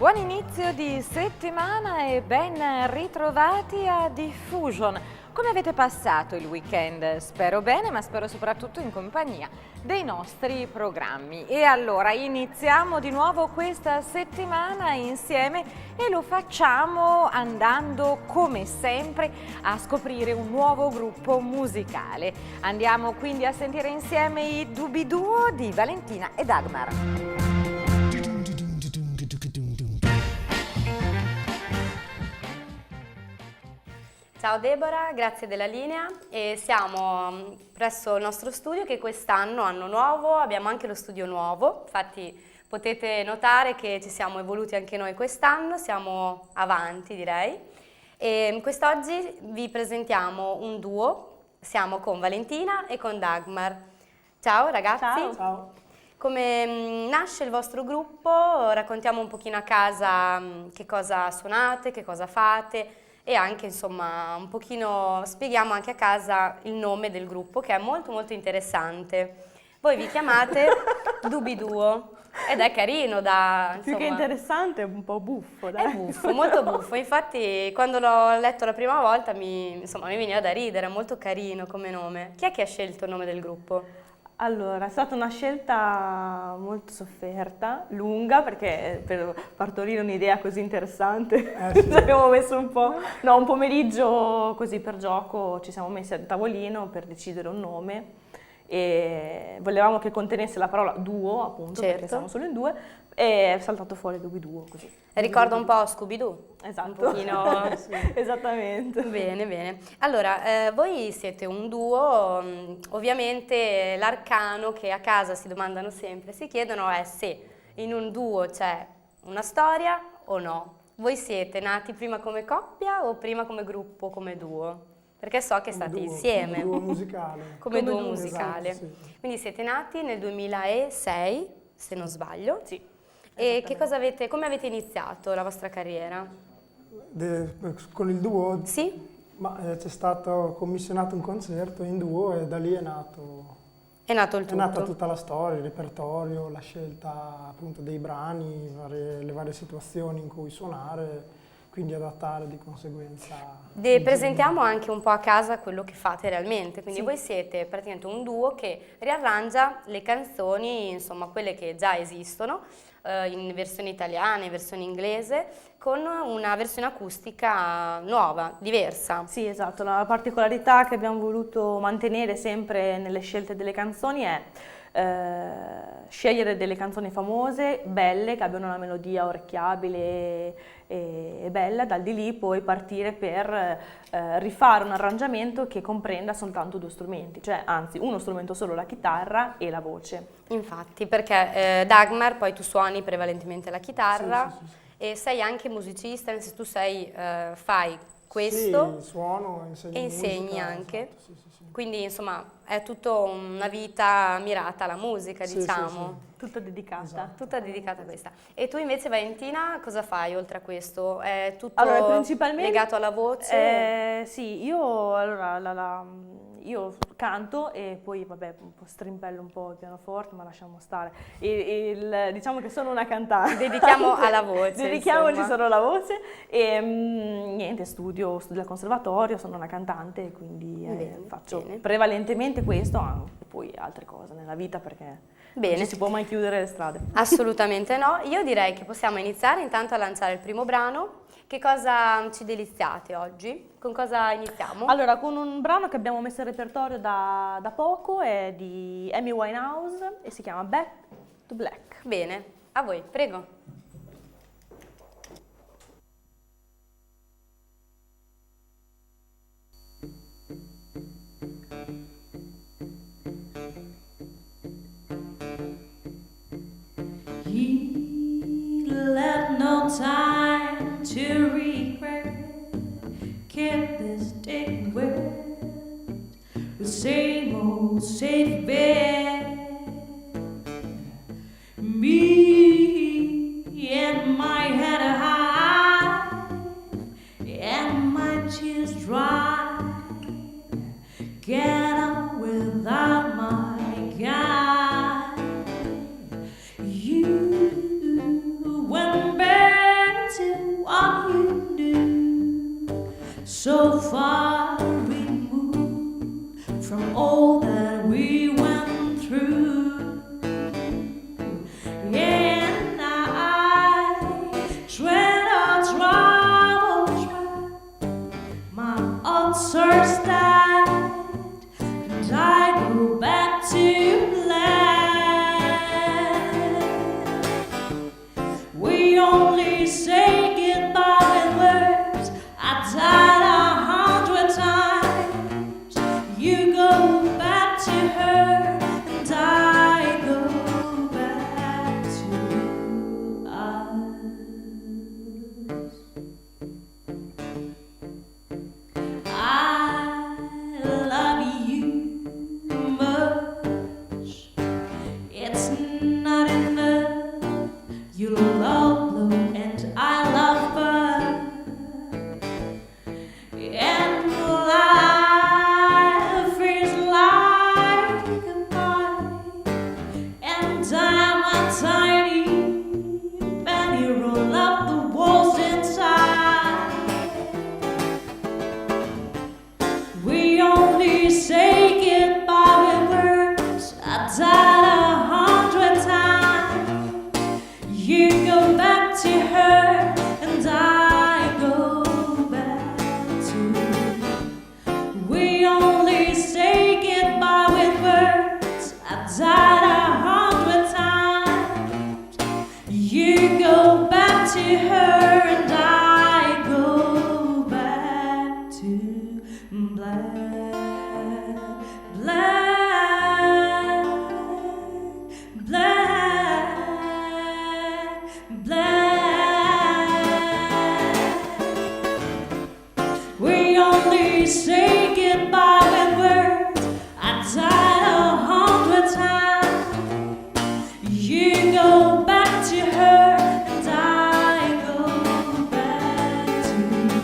Buon inizio di settimana e ben ritrovati a Diffusion. Come avete passato il weekend? Spero bene, ma spero soprattutto in compagnia dei nostri programmi. E allora iniziamo di nuovo questa settimana insieme e lo facciamo andando come sempre a scoprire un nuovo gruppo musicale. Andiamo quindi a sentire insieme i Dubiduo di Valentina e Dagmar. Ciao Deborah, grazie della linea e siamo presso il nostro studio che quest'anno, anno nuovo, abbiamo anche lo studio nuovo, infatti potete notare che ci siamo evoluti anche noi quest'anno, siamo avanti direi e quest'oggi vi presentiamo un duo, siamo con Valentina e con Dagmar. Ciao ragazzi! Ciao! Ciao. Come nasce il vostro gruppo? Raccontiamo un pochino a casa che cosa suonate, che cosa fate. E anche insomma un pochino spieghiamo anche a casa il nome del gruppo che è molto molto interessante. Voi vi chiamate Dubiduo ed è carino da insomma, più che interessante è un po' buffo, dai. È buffo, molto buffo, infatti quando l'ho letto la prima volta mi veniva da ridere, è molto carino come nome. Chi è che ha scelto il nome del gruppo? Allora, è stata una scelta molto sofferta, lunga, perché per partorire un'idea così interessante sì. ci abbiamo messo un pomeriggio così per gioco, ci siamo messi al tavolino per decidere un nome e volevamo che contenesse la parola duo, appunto, certo. Perché siamo solo in due, e è saltato fuori Dubiduo così. Ricorda un po' Scooby-Doo. Esatto. Un pochino... sì. Esattamente. Bene, bene. Allora, voi siete un duo, ovviamente l'arcano che a casa si domandano sempre, si chiedono è se in un duo c'è una storia o no. Voi siete nati prima come coppia o prima come gruppo, come duo? Perché so che state insieme. Come duo musicale. Come duo musicale. Esatto, sì. Quindi siete nati nel 2006, se non sbaglio. Sì. E come avete iniziato la vostra carriera? Con il duo? Sì? Ma c'è stato commissionato un concerto in duo e da lì è nato È nato il tutto. È nata tutta la storia, il repertorio, la scelta appunto dei brani, le varie situazioni in cui suonare, quindi adattare di conseguenza. Presentiamo anche un po' a casa quello che fate realmente, quindi Sì. voi siete praticamente un duo che riarrangia le canzoni, insomma quelle che già esistono, in versione italiana, in versione inglese, con una versione acustica nuova, diversa. Sì, esatto, la particolarità che abbiamo voluto mantenere sempre nelle scelte delle canzoni è scegliere delle canzoni famose, belle, che abbiano una melodia orecchiabile e bella, dal di lì poi partire per rifare un arrangiamento che comprenda soltanto due strumenti, cioè anzi uno strumento solo, la chitarra e la voce. Infatti, perché Dagmar, poi tu suoni prevalentemente la chitarra Sì, sì, sì. e sei anche musicista, nel senso tu fai questo Sì, suono, insegno e insegni musica, anche. esatto, sì, sì, sì. Quindi insomma è tutta una vita mirata alla musica, Sì, diciamo. Tutta dedicata. Esatto. Tutta dedicata a questa. E tu invece Valentina cosa fai oltre a questo? È tutto Allora, principalmente, legato alla voce? Sì, io canto e poi vabbè un po' strimpello un po' il pianoforte, ma lasciamo stare. Diciamo che sono una cantante. Dedichiamo alla voce. Dedichiamoci insomma. solo alla voce e niente, studio al conservatorio, sono una cantante e quindi Bene, faccio bene. prevalentemente questo, e poi altre cose nella vita perché Bene. non ci si può mai chiudere le strade. Assolutamente no. Io direi che possiamo iniziare intanto a lanciare il primo brano. Che cosa ci deliziate oggi? Con cosa iniziamo? Allora, con un brano che abbiamo messo in repertorio da poco, è di Amy Winehouse e si chiama Back to Black. Bene, a voi, prego. He left no time to regret, kept this day wet with same old safe bet. Me and my head high and my tears dry, get up without my guy. You went back say goodbye with words. I died 100 times. You go back to her, and I go back to us. I love you much. It's not enough. You love low and I love fun. And life is like a pie. And I'm a tiny penny. Roll up the walls inside. We only say goodbye with words. I died 100 times. You go back to her, and I go back to you. We only say goodbye with words. I died 100 times. You go back to her, and I go back to black, black, black, black. We only say goodbye with words. I died 100 times. You go back to her, and I go back to you.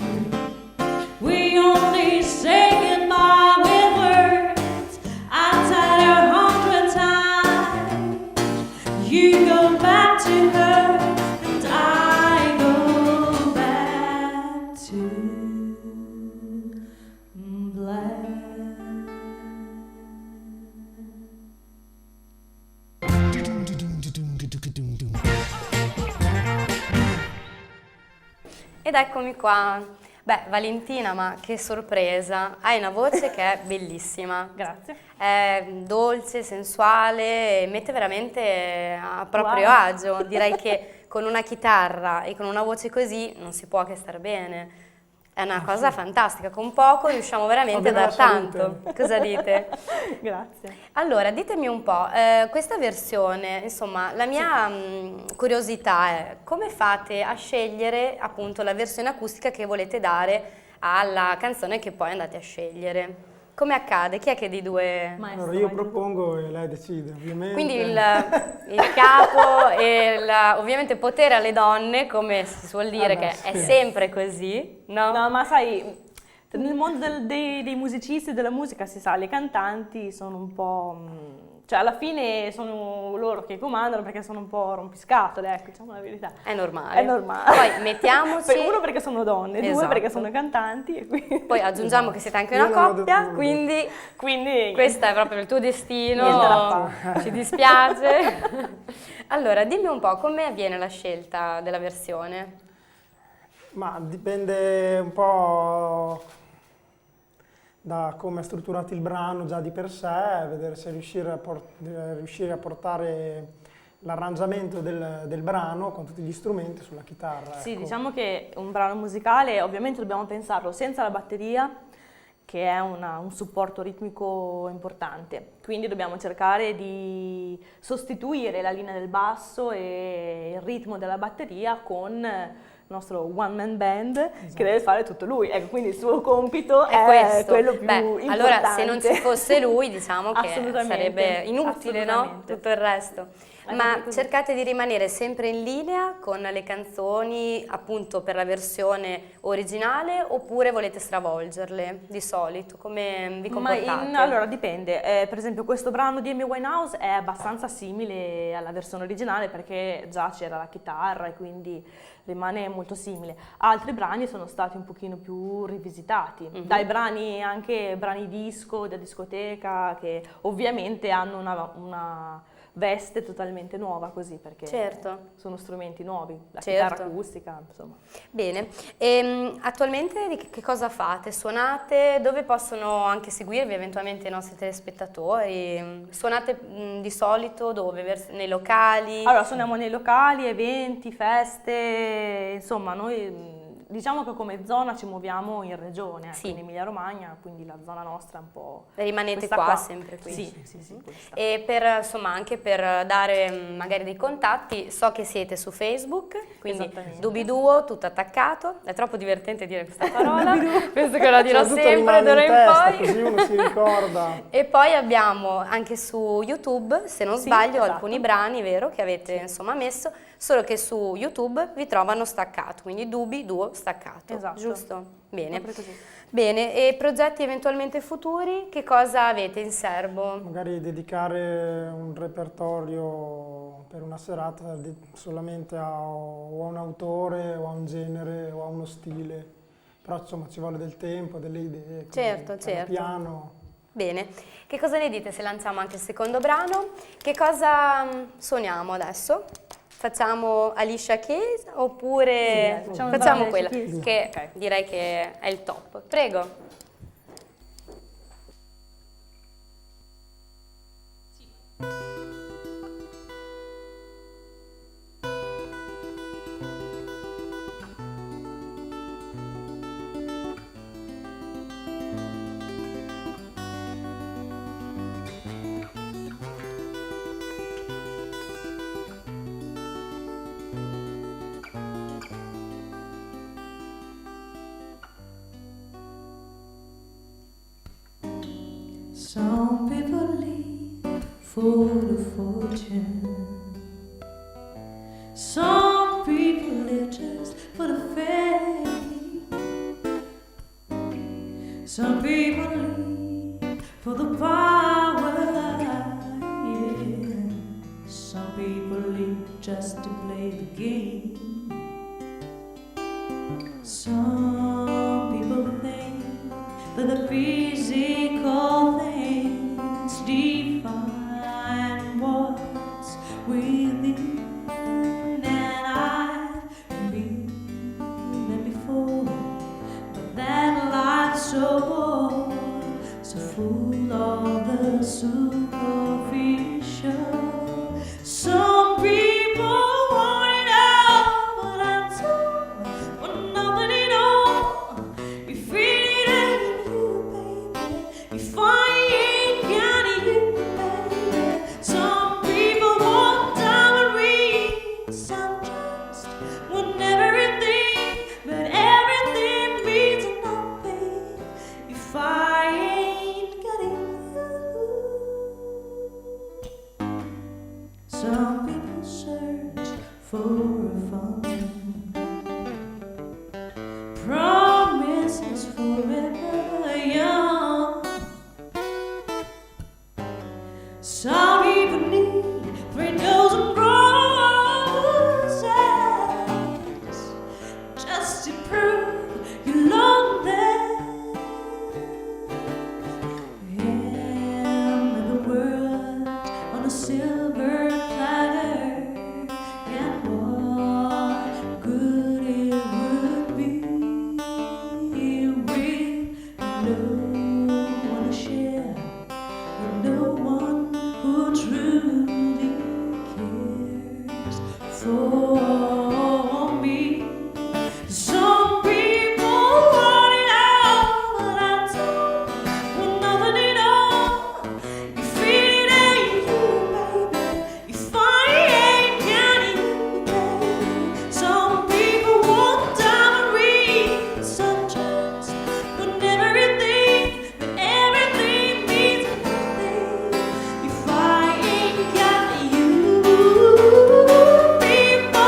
We only say goodbye with words. I died 100 times. You go back to her, and I go back to black. Ed eccomi qua. Beh, Valentina, ma che sorpresa! Hai una voce che è bellissima. Grazie. È dolce, sensuale, mette veramente a proprio Wow. agio. Direi che con una chitarra e con una voce così non si può che star bene. È una cosa fantastica, con poco riusciamo veramente a bene dar la salute. tanto. Cosa dite? Grazie. Allora, ditemi un po', questa versione, insomma, la mia curiosità è come fate a scegliere appunto la versione acustica che volete dare alla canzone che poi andate a scegliere? Come accade? Chi è che dei due? Maestro, Allora io vai tu. propongo e lei decide, ovviamente. Quindi il capo e ovviamente potere alle donne, come si suol dire, Vabbè, che è sì. sempre così, no? No, ma sai, nel mondo dei musicisti e della musica si sa, le cantanti sono un po'... cioè alla fine sono loro che comandano perché sono un po' rompiscatole, ecco, diciamo la verità. È normale. È normale. Poi mettiamoci... Uno perché sono donne, due Esatto. perché sono cantanti e quindi... Poi aggiungiamo che siete anche Io una non ho detto coppia, nulla. quindi questo è proprio il tuo destino, Niente da ci dispiace. Allora, dimmi un po' come avviene la scelta della versione? Ma dipende un po' da come è strutturato il brano già di per sé, vedere se riuscire a portare l'arrangiamento del brano con tutti gli strumenti sulla chitarra. Sì, ecco. diciamo che un brano musicale ovviamente dobbiamo pensarlo senza la batteria, che è un supporto ritmico importante, quindi dobbiamo cercare di sostituire la linea del basso e il ritmo della batteria con il nostro one man band che deve fare tutto lui, ecco, quindi il suo compito è questo. quello più Beh, importante. allora se non ci fosse lui, diciamo che Assolutamente, sarebbe inutile, no? assolutamente. Tutto il resto. È Ma proprio così. cercate di rimanere sempre in linea con le canzoni appunto per la versione originale oppure volete stravolgerle di solito? Come vi comportate? Allora dipende, per esempio questo brano di Amy Winehouse è abbastanza simile alla versione originale perché già c'era la chitarra e quindi rimane molto simile. Altri brani sono stati un pochino più rivisitati, dai brani anche brani disco, da discoteca, che ovviamente hanno una veste totalmente nuova così, perché Certo. sono strumenti nuovi, la Certo. chitarra acustica, insomma. Bene, attualmente che cosa fate? Suonate? Dove possono anche seguirvi eventualmente i nostri telespettatori? Suonate di solito dove? Nei locali? Allora, suoniamo nei locali, eventi, feste, insomma, noi diciamo che come zona ci muoviamo in regione, Sì. in Emilia Romagna, quindi la zona nostra è un po'... Rimanete questa qua, sempre qui? Sì, questa. E insomma, anche per dare magari dei contatti, so che siete su Facebook, quindi Esattamente. Dubiduo, tutto attaccato. È troppo divertente dire questa parola, penso che la dirò Soprattutto sempre rimane d'ora in in testa, poi. così uno si ricorda. E poi abbiamo anche su YouTube, se non Sì, sbaglio, esatto. alcuni brani, vero, che avete insomma messo, solo che su YouTube vi trovano staccato, quindi Dubiduo staccato, Esatto. giusto? Bene. Proprio così. Bene, e progetti eventualmente futuri, che cosa avete in serbo? Magari dedicare un repertorio per una serata solamente o a un autore o a un genere o a uno stile, però insomma ci vuole del tempo, delle idee, quindi Certo, piano certo. piano. Bene, che cosa ne dite se lanciamo anche il secondo brano? Che cosa suoniamo adesso? Facciamo Alicia Keys oppure Sì, facciamo facciamo Alicia quella Keys. che Ok. direi che è il top. Prego. Some people live for the fortune. Some people live just for the fame. Some people live for the power. Yeah. Some people live just to play the game. Some people think that the physical things define what's within, and I've been there before, but that life's so bored, so full of the superficial. Some people want it all, but I'm told for nothing at all. If it ain't you, baby, if I ain't got you, baby. Some people want diamond rings, some just want everything, but everything means nothing if I ain't got you. Some people search for a fun, promises forever young. Some people need 3 dozen roses just to prove you love them. And the world on a silver platter, and what good it would be with no one to share, with no one who truly cares for me. Some people want it all, but I don't want nothing at all. If it ain't you, baby, if I ain't got you, baby. Some people want diamond rings, some just want everything, but everything means nothing if I ain't got you. People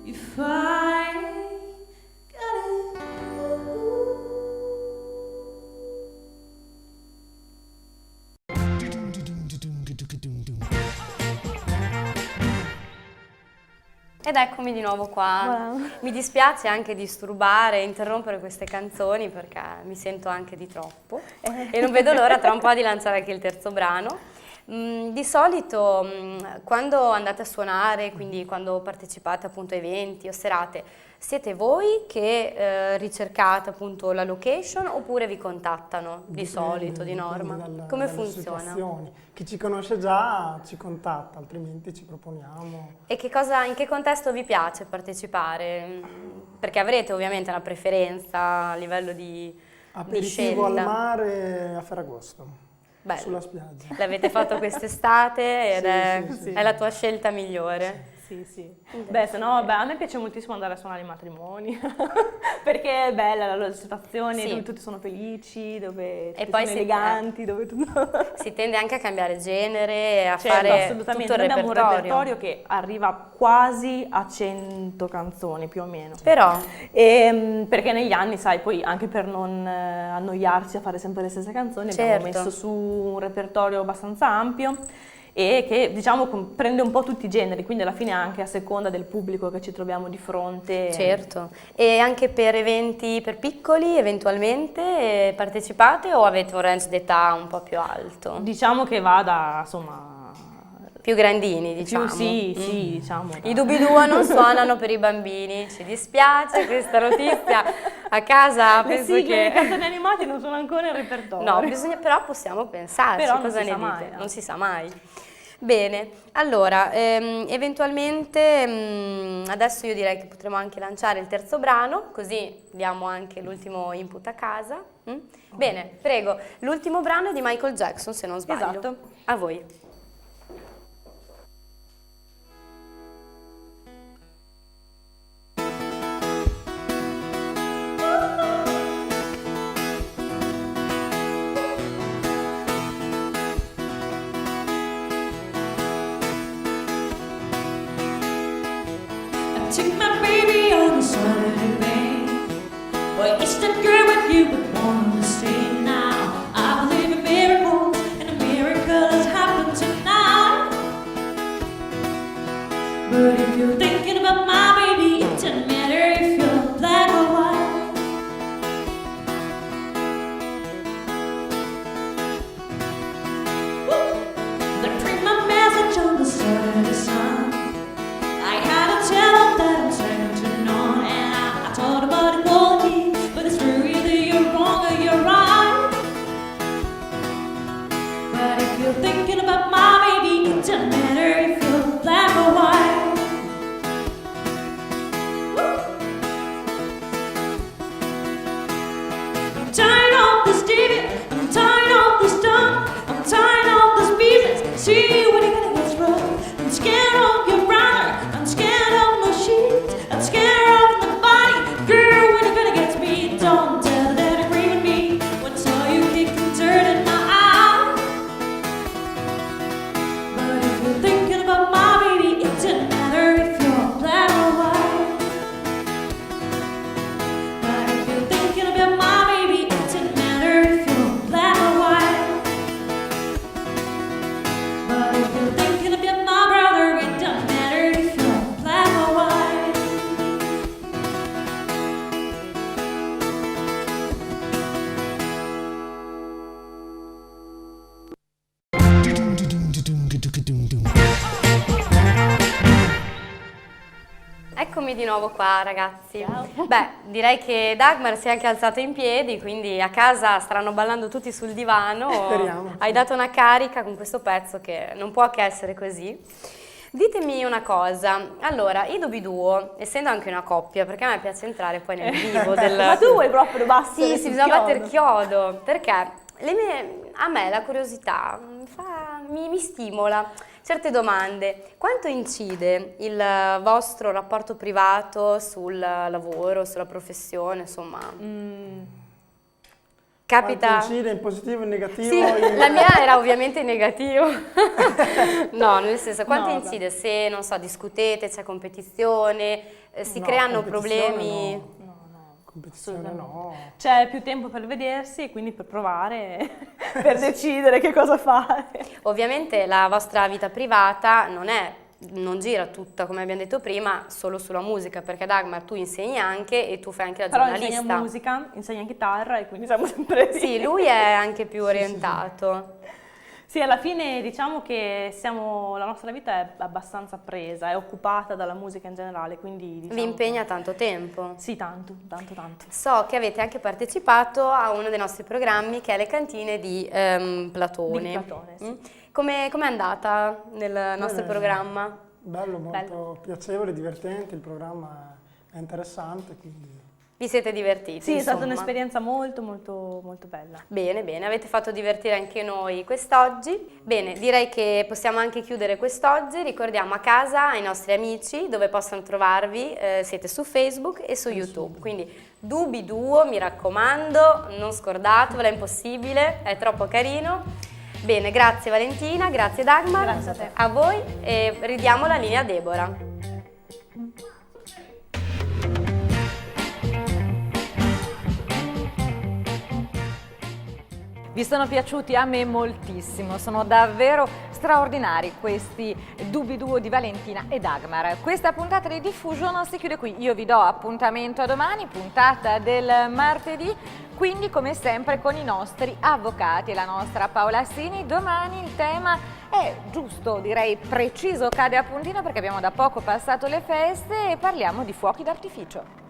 if I got it. Ed eccomi di nuovo qua. Wow. Mi dispiace anche disturbare e interrompere queste canzoni perché mi sento anche di troppo e non vedo l'ora tra un po' di lanciare anche il terzo brano. Di solito quando andate a suonare, quindi quando partecipate appunto a eventi o serate, siete voi che ricercate appunto la location oppure vi contattano di solito, di norma? Come dalle funziona? situazioni. Chi ci conosce già ci contatta, altrimenti ci proponiamo. E in che contesto vi piace partecipare? Perché avrete ovviamente una preferenza a livello di Aperitivo al scelta. mare a Ferragosto, Bello. sulla spiaggia. L'avete fatto quest'estate ed Sì. è la tua scelta migliore. Sì, sì. Beh, se no, a me piace moltissimo andare a suonare i matrimoni, perché è bella la situazione, Sì. dove tutti sono felici, dove tutti poi sono eleganti, dove tutto... Si tende anche a cambiare genere e a Certo, fare assolutamente. tutto il Noi abbiamo un repertorio. repertorio che arriva quasi a 100 canzoni, più o meno. Però, Perché negli anni, sai, poi anche per non annoiarci a fare sempre le stesse canzoni, abbiamo Certo. messo su un repertorio abbastanza ampio e che diciamo prende un po' tutti i generi, quindi alla fine anche a seconda del pubblico che ci troviamo di fronte. certo. E anche per eventi per piccoli eventualmente partecipate o avete un range d'età un po' più alto? Diciamo che va da, insomma... Più grandini, diciamo. Sì, diciamo. I Dubiduo non suonano per i bambini, ci dispiace questa notizia. A casa Le penso sigle dei che... cartoni animati non sono ancora in repertorio. No, però possiamo pensarci, Però non cosa si ne sa dite? mai, no? Non si sa mai. Bene, allora, eventualmente adesso io direi che potremo anche lanciare il terzo brano, così diamo anche l'ultimo input a casa. Bene, prego, l'ultimo brano è di Michael Jackson, se non sbaglio. Esatto. A voi. I took my baby on a Saturday night. Well, it's that girl with you would want to stay now. I believe in miracles, and a miracle has happened tonight. But if you're thinking about my baby, it doesn't matter if you're black or white. They print my message on the Saturday sun. I had to tell them that I'm second to none, and I told about equality, but it's true, either you're wrong or you're right. But if you're thinking about my baby, it doesn't matter if you're black or white. Woo! I'm tired of this TV, I'm tired of this stuff, I'm tired of this business. See when it gets rough. I'm scared of your brother, I'm scared of no sheets, I'm scared of the body. Girl, when it gonna get me, don't tell that agree with me. When I saw you kicking dirt in my eye. But if you're thinking about my baby, it doesn't matter if you're black or white. But if you're thinking about my baby, it doesn't matter if you're black or white. But if you're thinking about my brother, it doesn't matter if you're black or white. Eccomi di nuovo qua, ragazzi. Beh, direi che Dagmar si è anche alzato in piedi, quindi a casa staranno ballando tutti sul divano. Speriamo. Hai dato una carica con questo pezzo che non può che essere così. Ditemi una cosa, allora, i Dubiduo, essendo anche una coppia, perché a me piace entrare poi nel vivo del... Ma tu vuoi proprio battere Sì, sul bisogna battere il chiodo. chiodo, perché a me la curiosità mi stimola. Certe domande, quanto incide il vostro rapporto privato sul lavoro, sulla professione, insomma? Capita... Quanto incide in positivo e in negativo? Sì, la mia era ovviamente in negativo. No, nel senso, quanto No, incide se, non so, discutete, c'è competizione, si No, creano competizione problemi? no. Competizione no. C'è più tempo per vedersi e quindi per provare, per decidere che cosa fare. Ovviamente la vostra vita privata non gira tutta, come abbiamo detto prima, solo sulla musica, perché Dagmar tu insegni anche e tu fai anche la Però giornalista. insegna musica, insegna chitarra e quindi siamo sempre lì. Sì, lui è anche più orientato. Sì, alla fine diciamo che la nostra vita è abbastanza presa, è occupata dalla musica in generale, quindi diciamo Vi impegna tanto tempo. Sì, tanto. So che avete anche partecipato a uno dei nostri programmi che è le cantine di Platone. Di Platone, sì. Com'è andata nel nostro Bene. programma? Bello, molto piacevole, divertente, il programma è interessante, quindi... Vi siete divertiti? Sì, è stata insomma? un'esperienza molto bella. Bene, bene, avete fatto divertire anche noi quest'oggi. Bene, direi che possiamo anche chiudere quest'oggi. Ricordiamo a casa ai nostri amici dove possono trovarvi, siete su Facebook e su YouTube. Quindi Dubi-Duo, mi raccomando, non scordatevelo, è impossibile, è troppo carino. Bene, grazie Valentina, grazie Dagmar. Grazie a te. A voi e ridiamo la linea a Deborah. Vi sono piaciuti? A me moltissimo, sono davvero straordinari questi Dubi-Duo di Valentina e Dagmar. Questa puntata di Diffusion si chiude qui, io vi do appuntamento a domani, puntata del martedì, quindi come sempre con i nostri avvocati e la nostra Paola Assini. Domani il tema è giusto, direi preciso, cade a puntino perché abbiamo da poco passato le feste e parliamo di fuochi d'artificio.